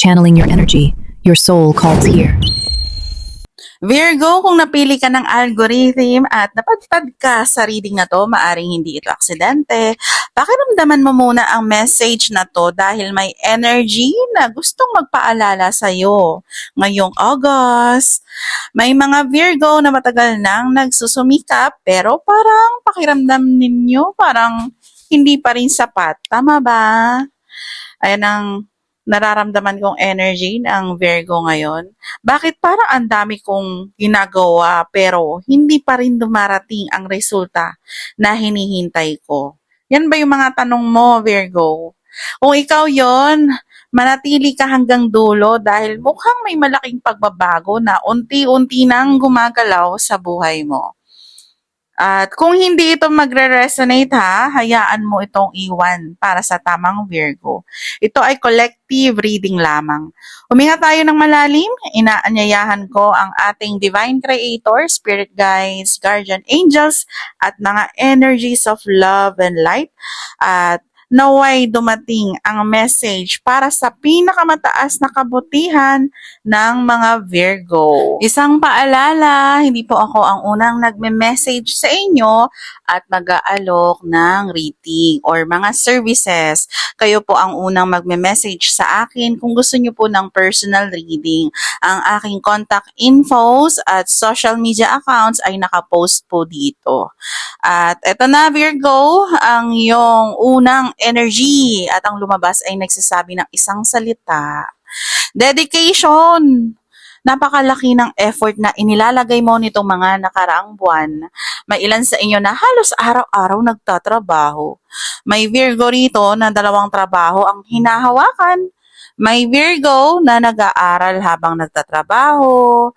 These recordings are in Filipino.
channeling your energy. Your soul calls here. Virgo, kung napili ka ng algorithm at napadpad ka sa reading na to, maaring hindi ito aksidente. Pakiramdaman mo muna ang message na to dahil may energy na gustong magpaalala sa'yo. Ngayong August, may mga Virgo na matagal nang nagsusumikap pero parang pakiramdam ninyo parang hindi pa rin sapat. Tama ba? Ayan ang nararamdaman kong energy ng Virgo ngayon. Bakit parang ang dami kong ginagawa pero hindi pa rin dumarating ang resulta na hinihintay ko? Yan ba yung mga tanong mo, Virgo? Kung ikaw yon, manatili ka hanggang dulo dahil mukhang may malaking pagbabago na unti-unti nang gumagalaw sa buhay mo. At kung hindi ito magre-resonate hayaan mo itong iwan para sa tamang Virgo. Ito ay collective reading lamang. Huminga tayo ng malalim, inaanyayahan ko ang ating Divine Creator, Spirit Guides, Guardian Angels, at mga energies of love and light. At naway dumating ang message para sa pinakamataas na kabutihan ng mga Virgo. Isang paalala, hindi po ako ang unang nagme-message sa inyo at mag-aalok ng reading or mga services. Kayo po ang unang magme-message sa akin kung gusto nyo po ng personal reading. Ang aking contact infos at social media accounts ay nakapost po dito. At eto na, Virgo, ang iyong unang energy at ang lumabas ay nagsasabi ng isang salita. Dedication! Napakalaki ng effort na inilalagay mo nitong mga nakaraang buwan. May ilan sa inyo na halos araw-araw nagtatrabaho. May Virgo rito na 2 trabaho ang hinahawakan. May Virgo na nag-aaral habang nagtatrabaho.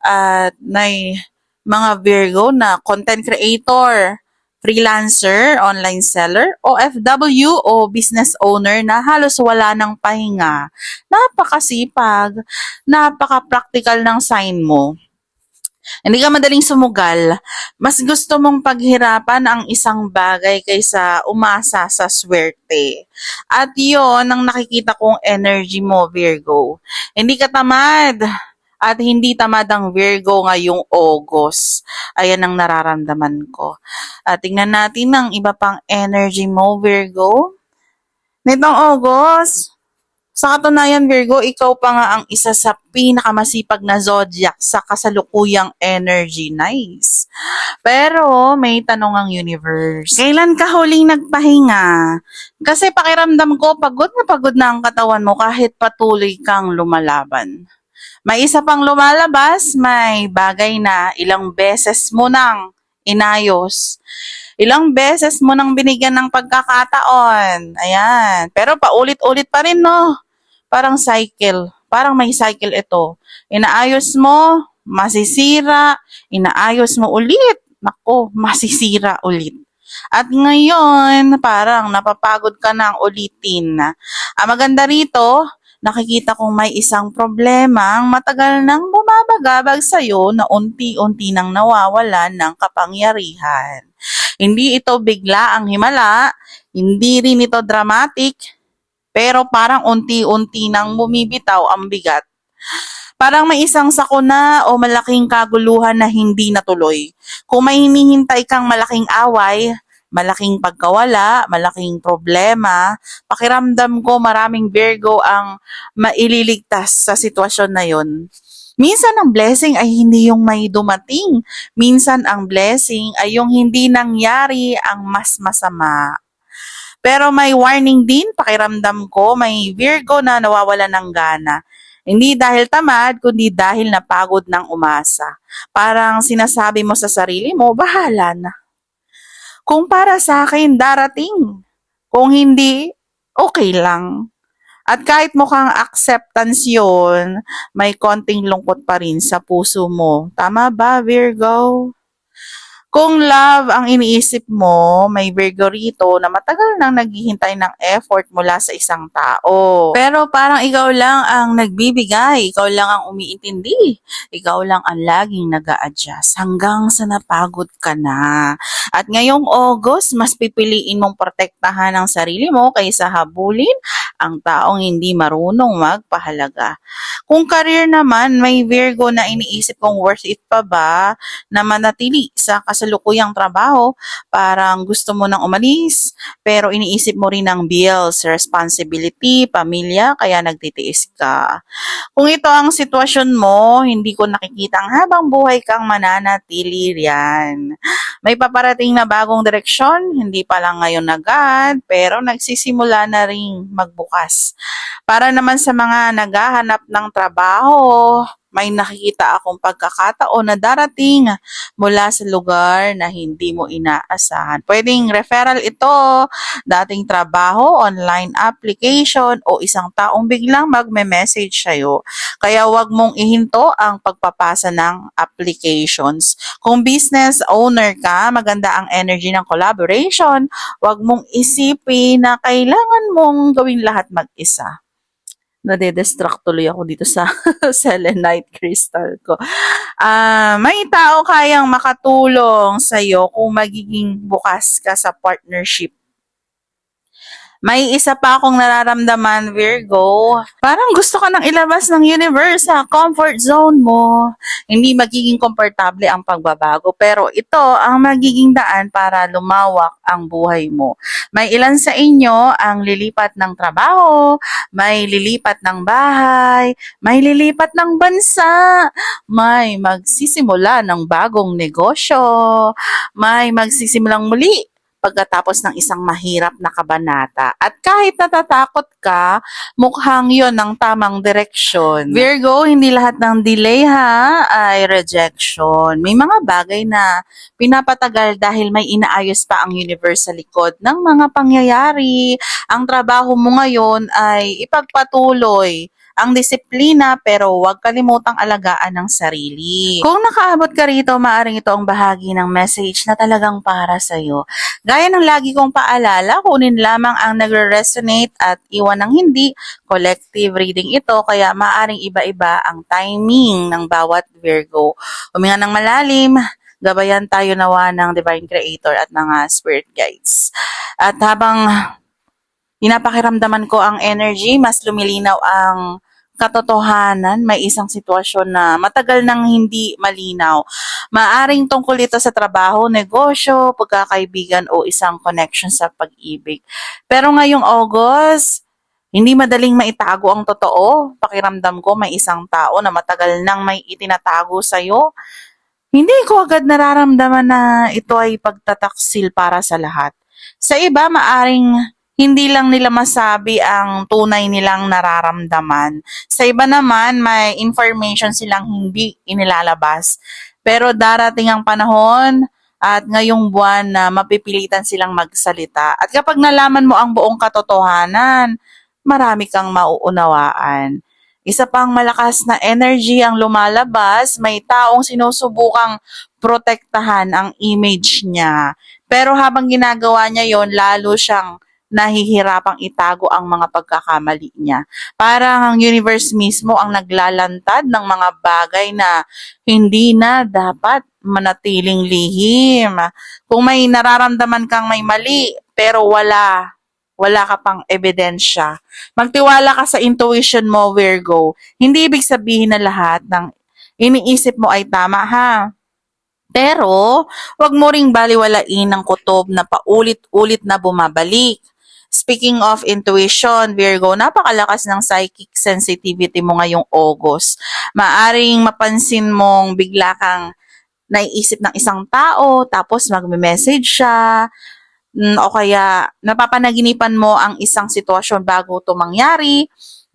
At may mga Virgo na content creator, freelancer, online seller, OFW o business owner na halos wala ng pahinga. Napakasipag, napaka-practical ng sign mo. Hindi ka madaling sumugal. Mas gusto mong paghirapan ang isang bagay kaysa umasa sa swerte. At yon ang nakikita kong energy mo, Virgo. Hindi ka tamad. At hindi tamad ang Virgo ngayong August. Ayan ang nararamdaman ko. At tingnan natin ang iba pang energy mo, Virgo. Nitong August, sa katunayan, Virgo, ikaw pa nga ang isa sa pinakamasipag na zodiac sa kasalukuyang energy. Nice. Pero may tanong ang universe. Kailan ka huling nagpahinga? Kasi pakiramdam ko, pagod na ang katawan mo kahit patuloy kang lumalaban. May isa pang lumalabas, may bagay na ilang beses mo nang inayos. Ilang beses mo nang binigyan ng pagkakataon. Ayan. Pero paulit-ulit pa rin, no? Parang cycle. Parang may cycle ito. Inaayos mo, masisira. Inaayos mo ulit. Nako, masisira ulit. At ngayon, parang napapagod ka nang ulitin. Ang maganda rito, nakikita kong may isang problemang matagal nang bumabagabag sa'yo na unti-unti nang nawawalan ng kapangyarihan. Hindi ito bigla ang himala, hindi rin ito dramatic, pero parang unti-unti nang bumibitaw ang bigat. Parang may isang sakuna o malaking kaguluhan na hindi natuloy. Kung may hinihintay kang malaking away, malaking pagkawala, malaking problema, pakiramdam ko maraming Virgo ang maililigtas sa sitwasyon na yon. Minsan ang blessing ay hindi yung may dumating. Minsan ang blessing ay yung hindi nangyari ang mas masama. Pero may warning din, pakiramdam ko, may Virgo na nawawala ng gana. Hindi dahil tamad, kundi dahil napagod ng umasa. Parang sinasabi mo sa sarili mo, bahala na. Kung para sa akin, darating. Kung hindi, okay lang. At kahit mukhang acceptance yun, may konting lungkot pa rin sa puso mo. Tama ba, Virgo? Kung love ang iniisip mo, may Virgo rito na matagal nang naghihintay ng effort mula sa isang tao. Pero parang ikaw lang ang nagbibigay, ikaw lang ang umiintindi, ikaw lang ang laging nag-a-adjust hanggang sa napagod ka na. At ngayong August, mas pipiliin mong protektahan ang sarili mo kaysa habulin ang taong hindi marunong magpahalaga. Kung career naman, may Virgo na iniisip kung worth it pa ba na manatili sa kasalukuyang trabaho, parang gusto mo nang umalis, pero iniisip mo rin ang bills, responsibility, pamilya, kaya nagtitiis ka. Kung ito ang sitwasyon mo, hindi ko nakikitang habang buhay kang mananatili riyan. May paparating na bagong direksyon, hindi pa lang ngayon agad, pero nagsisimula na ring magbukas. Para naman sa mga naghahanap ng trabaho, may nakikita akong pagkakataon na darating mula sa lugar na hindi mo inaasahan. Pwedeng referral ito, dating trabaho, online application, o isang taong biglang magme-message sa'yo. Kaya wag mong ihinto ang pagpapasa ng applications. Kung business owner ka, maganda ang energy ng collaboration. Wag mong isipin na kailangan mong gawin lahat mag-isa. Nade-distract tuloy ako dito sa selenite crystal ko. May tao kayang makatulong sa'yo kung magiging bukas ka sa partnership. May isa pa akong nararamdaman, Virgo. Parang gusto ka nang ilabas ng universe sa comfort zone mo. Hindi magiging komportable ang pagbabago, pero ito ang magiging daan para lumawak ang buhay mo. May ilan sa inyo ang lilipat ng trabaho, may lilipat ng bahay, may lilipat ng bansa, may magsisimula ng bagong negosyo, may magsisimulang muli pagkatapos ng isang mahirap na kabanata. At kahit natatakot ka, mukhang yon ang tamang direksyon. Virgo, hindi lahat ng delay ay rejection. May mga bagay na pinapatagal dahil may inaayos pa ang universe sa likod ng mga pangyayari. Ang trabaho mo ngayon ay ipagpatuloy ang disiplina, pero huwag kalimutang alagaan ang sarili. Kung nakaabot ka rito, maaring ito ang bahagi ng message na talagang para sa'yo. Gaya ng lagi kong paalala, kunin lamang ang nagre-resonate at iwan ng hindi. Collective reading ito, kaya maaring iba-iba ang timing ng bawat Virgo. Huminga ng malalim, gabayan tayo nawa ng Divine Creator at ng Spirit Guides. At habang pinapakiramdaman ko ang energy, mas lumilinaw ang katotohanan, may isang sitwasyon na matagal nang hindi malinaw. Maaring tungkol ito sa trabaho, negosyo, pagkakaibigan o isang connection sa pag-ibig. Pero ngayong August, hindi madaling maitago ang totoo. Pakiramdam ko may isang tao na matagal nang may itinatago sa'yo. Hindi ko agad nararamdaman na ito ay pagtataksil para sa lahat. Sa iba, maaring hindi lang nila masabi ang tunay nilang nararamdaman. Sa iba naman, may information silang hindi inilalabas. Pero darating ang panahon at ngayong buwan na mapipilitan silang magsalita. At kapag nalaman mo ang buong katotohanan, marami kang mauunawaan. Isa pang malakas na energy ang lumalabas, may taong sinusubukang protektahan ang image niya. Pero habang ginagawa niya yon, lalo siyang nahihirapang itago ang mga pagkakamali niya. Parang ang universe mismo ang naglalantad ng mga bagay na hindi na dapat manatiling lihim. Kung may nararamdaman kang may mali, pero wala ka pang ebidensya, magtiwala ka sa intuition mo, Virgo. Hindi ibig sabihin na lahat ng iniisip mo ay tama, ha? Pero, wag mo ring baliwalain ang kutob na paulit-ulit na bumabalik. Speaking of intuition, Virgo, napakalakas ng psychic sensitivity mo ngayong August. Maaring mapansin mong bigla kang naiisip ng isang tao, tapos magme-message siya, o kaya napapanaginipan mo ang isang sitwasyon bago ito mangyari.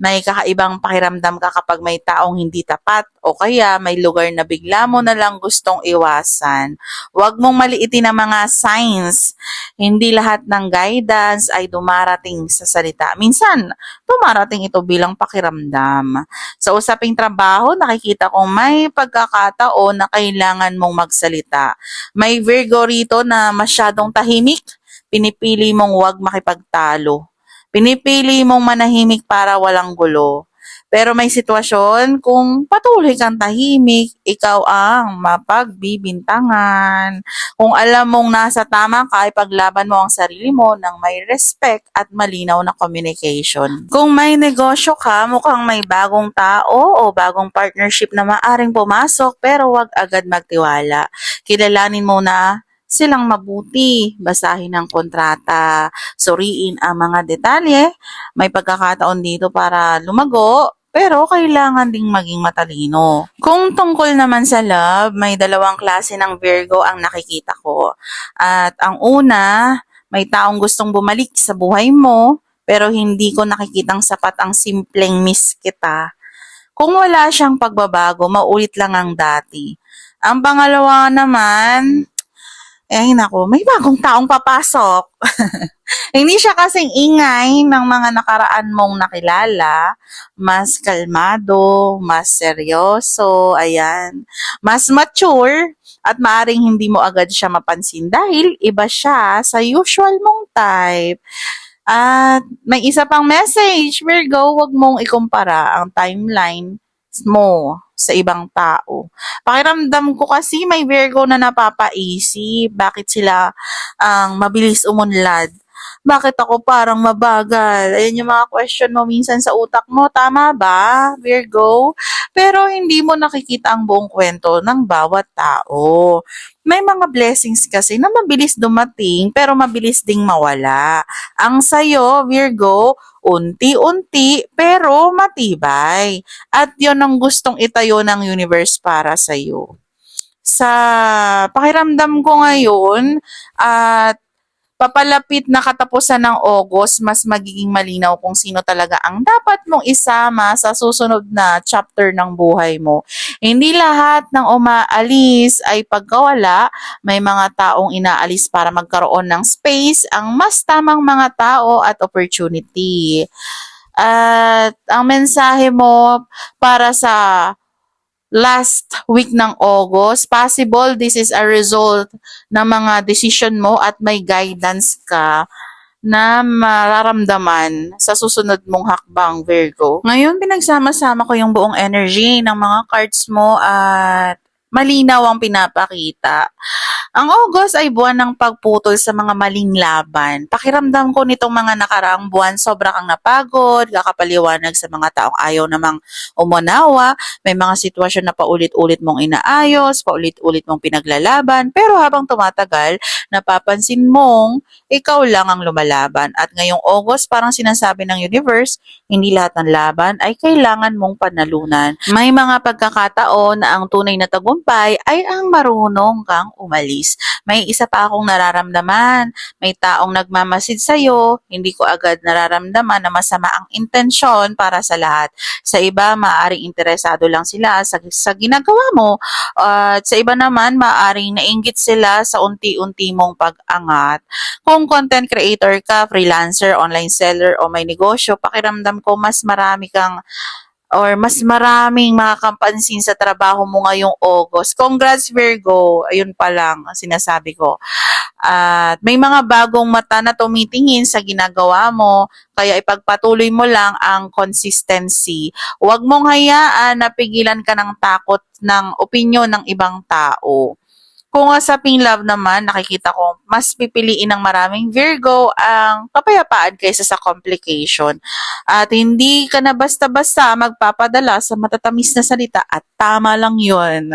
May kakaibang pakiramdam ka kapag may taong hindi tapat o kaya may lugar na bigla mo na lang gustong iwasan. Huwag mong maliitin ang mga signs. Hindi lahat ng guidance ay dumarating sa salita. Minsan, dumarating ito bilang pakiramdam. Sa usaping trabaho, nakikita kong may pagkakataon na kailangan mong magsalita. May Virgo rito na masyadong tahimik, pinipili mong huwag makipagtalo. Pinipili mong manahimik para walang gulo. Pero may sitwasyon kung patuloy kang tahimik, ikaw ang mapagbibintangan. Kung alam mong nasa tama ka, ipaglaban mo ang sarili mo ng may respect at malinaw na communication. Kung may negosyo ka, mukhang may bagong tao o bagong partnership na maaring pumasok pero wag agad magtiwala. Kilalanin mo na silang mabuti, basahin ang kontrata, suriin ang mga detalye. May pagkakataon dito para lumago, pero kailangan ding maging matalino. Kung tungkol naman sa love, may dalawang klase ng Virgo ang nakikita ko. At ang una, may taong gustong bumalik sa buhay mo, pero hindi ko nakikitang sapat ang simpleng miss kita. Kung wala siyang pagbabago, maulit lang ang dati. Ang pangalawa naman, nako, may bagong taong papasok. Hindi siya kasing ingay ng mga nakaraan mong nakilala. Mas kalmado, mas seryoso, ayan. Mas mature, at maaring hindi mo agad siya mapansin dahil iba siya sa usual mong type. At may isa pang message, Virgo, huwag mong ikumpara ang timeline mo sa ibang tao. Pakiramdam ko kasi may Virgo na napapaisip, bakit sila ang mabilis umunlad? Bakit ako parang mabagal? Ayan yung mga question mo minsan sa utak mo. Tama ba, Virgo? Pero hindi mo nakikita ang buong kwento ng bawat tao. May mga blessings kasi na mabilis dumating pero mabilis ding mawala. Ang sayo, Virgo, unti-unti pero matibay. At yon ang gustong itayo ng universe para sa'yo. Sa pakiramdam ko ngayon, at papalapit na katapusan ng August, mas magiging malinaw kung sino talaga ang dapat mong isama sa susunod na chapter ng buhay mo. Hindi lahat ng umaalis ay pagkawala. May mga taong inaalis para magkaroon ng space, ang mas tamang mga tao at opportunity. At ang mensahe mo para sa last week ng August, possible this is a result ng mga decision mo at may guidance ka na mararamdaman sa susunod mong hakbang, Virgo. Ngayon, pinagsama-sama ko yung buong energy ng mga cards mo at malinaw ang pinapakita. Ang August ay buwan ng pagputol sa mga maling laban. Pakiramdam ko nitong mga nakaraang buwan, sobra kang napagod, kakapaliwanag sa mga taong ayaw namang umunawa, may mga sitwasyon na paulit-ulit mong inaayos, paulit-ulit mong pinaglalaban, pero habang tumatagal, napapansin mong ikaw lang ang lumalaban. At ngayong August, parang sinasabi ng universe, hindi lahat ng laban ay kailangan mong panalunan. May mga pagkakataon na ang tunay na tagumpay ay ang marunong kang umalis. May isa pa akong nararamdaman. May taong nagmamasid sa'yo, hindi ko agad nararamdaman na masama ang intensyon para sa lahat. Sa iba, maaaring interesado lang sila sa ginagawa mo. At sa iba naman, maaaring nainggit sila sa unti-unti mong pag-angat. Kung content creator ka, freelancer, online seller, o may negosyo, pakiramdam ko mas marami kang or mas maraming makakapansin sa trabaho mo ngayong August. Congrats, Virgo. Ayun pa lang ang sinasabi ko. At may mga bagong mata na tumitingin sa ginagawa mo, kaya ipagpatuloy mo lang ang consistency. Huwag mong hayaan na pigilan ka ng takot ng opinyon ng ibang tao. Kung sa love naman, nakikita ko, mas pipiliin ng maraming Virgo ang kapayapaan kaysa sa complication. At hindi ka na basta-basta magpapadala sa matatamis na salita at tama lang yun.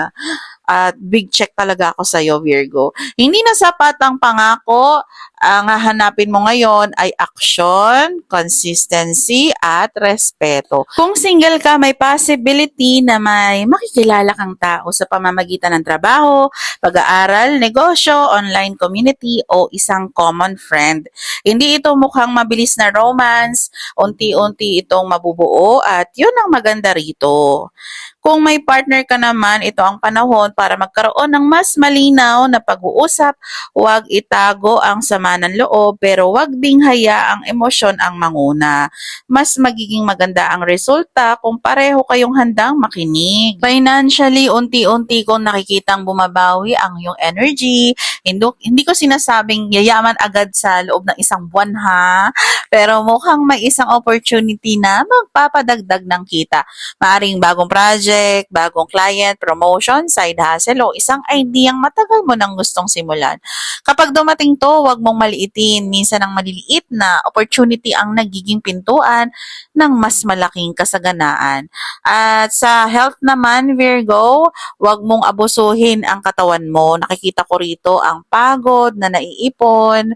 At big check talaga ako sa'yo, Virgo. Hindi na sapat ang pangako Ang hahanapin mo ngayon ay action, consistency, at respeto. Kung single ka, may possibility na may makikilala kang tao sa pamamagitan ng trabaho, pag-aaral, negosyo, online community, o isang common friend. Hindi ito mukhang mabilis na romance, unti-unti itong mabubuo at yun ang maganda rito. Kung may partner ka naman, ito ang panahon para magkaroon ng mas malinaw na pag-uusap. Huwag itago ang sama ng loob pero huwag ding hayaang emosyon ang manguna. Mas magiging maganda ang resulta kung pareho kayong handang makinig. Financially, unti-unti kong nakikitang bumabawi ang iyong energy. Hindi ko sinasabing yayaman agad sa loob ng isang buwan ha, pero mukhang may isang opportunity na magpapadagdag ng kita. Maaring bagong project, bagong client, promotion, side hustle o isang ideyang matagal mo nang gustong simulan. Kapag dumating to, huwag mong maliitin. Minsan ang maliliit na opportunity ang nagiging pintuan ng mas malaking kasaganaan. At sa health naman, Virgo, huwag mong abusuhin ang katawan mo. Nakikita ko rito ang pagod na naiipon,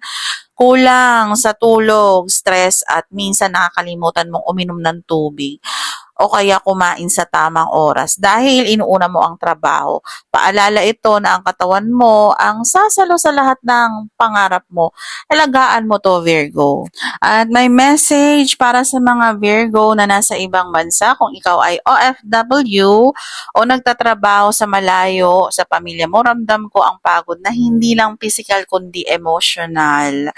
kulang sa tulog, stress at minsan nakakalimutan mong uminom ng tubig o kaya kumain sa tamang oras dahil inuuna mo ang trabaho. Paalala ito na ang katawan mo ang sasalo sa lahat ng pangarap mo. Alagaan mo to, Virgo. At may message para sa mga Virgo na nasa ibang bansa. Kung ikaw ay OFW o nagtatrabaho sa malayo sa pamilya mo, ramdam ko ang pagod na hindi lang physical kundi emotional.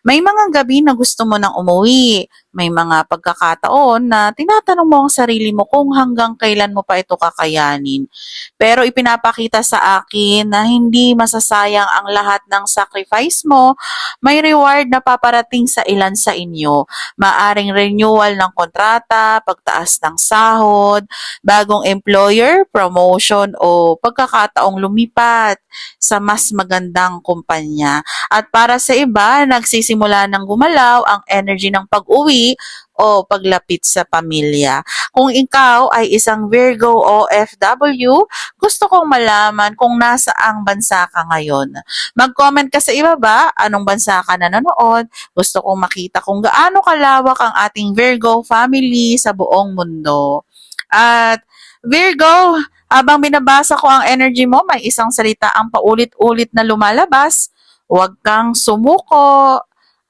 May mga gabi na gusto mo nang umuwi. May mga pagkakataon na tinatanong mo ang sarili mo kung hanggang kailan mo pa ito kakayanin. Pero ipinapakita sa akin na hindi masasayang ang lahat ng sacrifice mo. May reward na paparating sa ilan sa inyo. Maaring renewal ng kontrata, pagtaas ng sahod, bagong employer, promotion o pagkakataong lumipat sa mas magandang kumpanya. At para sa iba, nagsisimula ng gumalaw ang energy ng pag-uwi o paglapit sa pamilya. Kung ikaw ay isang Virgo OFW, gusto kong malaman kung nasaang bansa ka ngayon. Mag-comment ka sa ibaba, anong bansa ka nanonood. Gusto kong makita kung gaano kalawak ang ating Virgo family sa buong mundo. At Virgo, habang binabasa ko ang energy mo, may isang salita ang paulit-ulit na lumalabas. Huwag kang sumuko,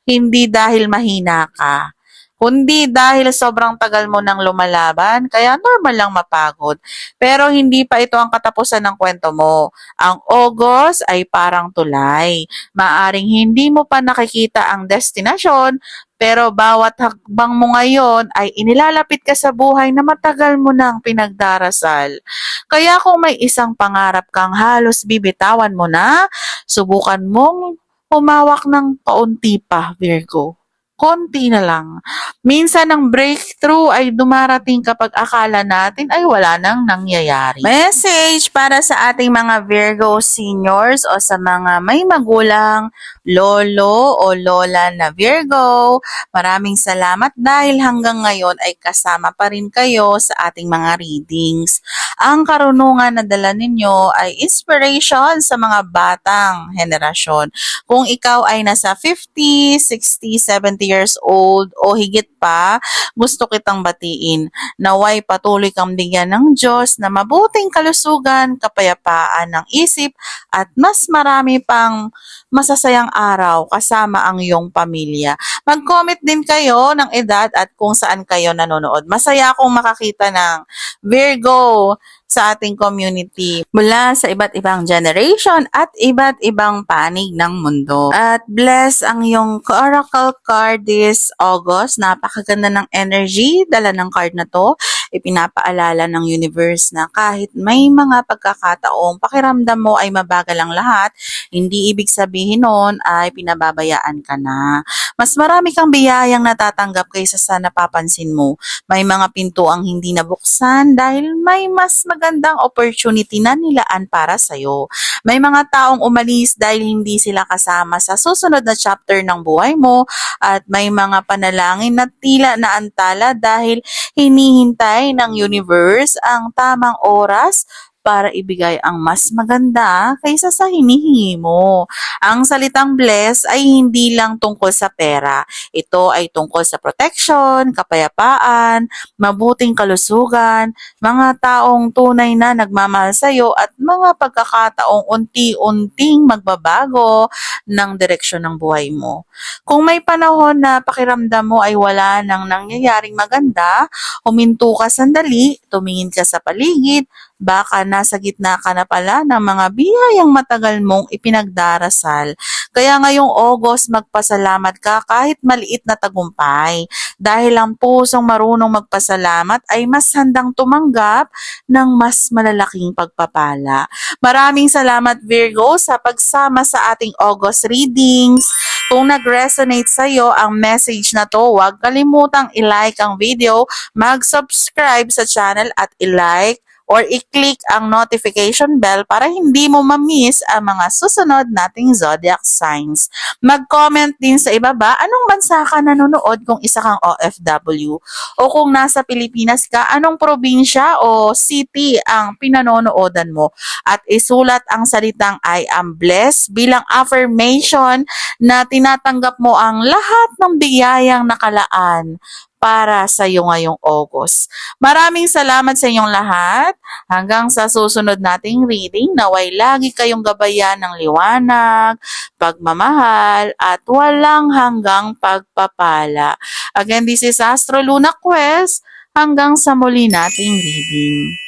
hindi dahil mahina ka, kundi dahil sobrang tagal mo nang lumalaban, kaya normal lang mapagod. Pero hindi pa ito ang katapusan ng kwento mo. Ang August ay parang tulay. Maaring hindi mo pa nakikita ang destinasyon, pero bawat hakbang mo ngayon ay inilalapit ka sa buhay na matagal mo nang pinagdarasal. Kaya kung may isang pangarap kang halos bibitawan mo na, subukan mong humawak ng kaunti pa, Virgo. Konti na lang. Minsan ang breakthrough ay dumarating kapag akala natin ay wala nang nangyayari. Message para sa ating mga Virgo seniors o sa mga may magulang, lolo o lola na Virgo. Maraming salamat dahil hanggang ngayon ay kasama pa rin kayo sa ating mga readings. Ang karunungan na dala ninyo ay inspiration sa mga batang henerasyon. Kung ikaw ay nasa 50, 60, 70 years old o higit pa, gusto kitang batiin. Naway patuloy kang bigyan ng Diyos na mabuting kalusugan, kapayapaan ng isip at mas marami pang masasayang araw kasama ang iyong pamilya. Mag-comment din kayo ng edad at kung saan kayo nanonood. Masaya akong makakita ng Virgo sa ating community mula sa iba't ibang generation at iba't ibang panig ng mundo. At bless ang iyong oracle card this August. Napakaganda ng energy, dala ng card na to. Ipinapaalala ng universe na kahit may mga pagkakataong pakiramdam mo ay mabagal ang lahat, hindi ibig sabihin nun ay pinababayaan ka na. Mas marami kang biyayang natatanggap kaysa sa napapansin mo. May mga pinto ang hindi nabuksan dahil may mas magandang opportunity na nilaan para sa'yo. May mga taong umalis dahil hindi sila kasama sa susunod na chapter ng buhay mo at may mga panalangin na tila naantala dahil hinihintay ng universe ang tamang oras para ibigay ang mas maganda kaysa sa hinihingi mo. Ang salitang bless ay hindi lang tungkol sa pera. Ito ay tungkol sa protection, kapayapaan, mabuting kalusugan, mga taong tunay na nagmamahal sa iyo at mga pagkakataong unti-unting magbabago ng direksyon ng buhay mo. Kung may panahon na pakiramdam mo ay wala nang nangyayaring maganda, huminto ka sandali, tumingin ka sa paligid, baka nasa gitna ka na pala ng mga biyayang matagal mong ipinagdarasal. Kaya ngayong August, magpasalamat ka kahit maliit na tagumpay. Dahil ang pusong marunong magpasalamat ay mas handang tumanggap ng mas malalaking pagpapala. Maraming salamat Virgo sa pagsama sa ating August readings. Kung nag-resonate sa'yo ang message na to, huwag kalimutang i-like ang video, mag-subscribe sa channel at i-like or i-click ang notification bell para hindi mo ma-miss ang mga susunod nating zodiac signs. Mag-comment din sa ibaba anong bansa ka nanonood kung isa kang OFW o kung nasa Pilipinas ka, anong probinsya o city ang pinanonoodan mo at isulat ang salitang I am blessed bilang affirmation na tinatanggap mo ang lahat ng biyayang nakalaan para sa iyo ngayong August. Maraming salamat sa inyong lahat. Hanggang sa susunod nating reading, naway lagi kayong gabayan ng liwanag, pagmamahal, at walang hanggang pagpapala. Again, this is Astro Luna Quest. Hanggang sa muli nating reading.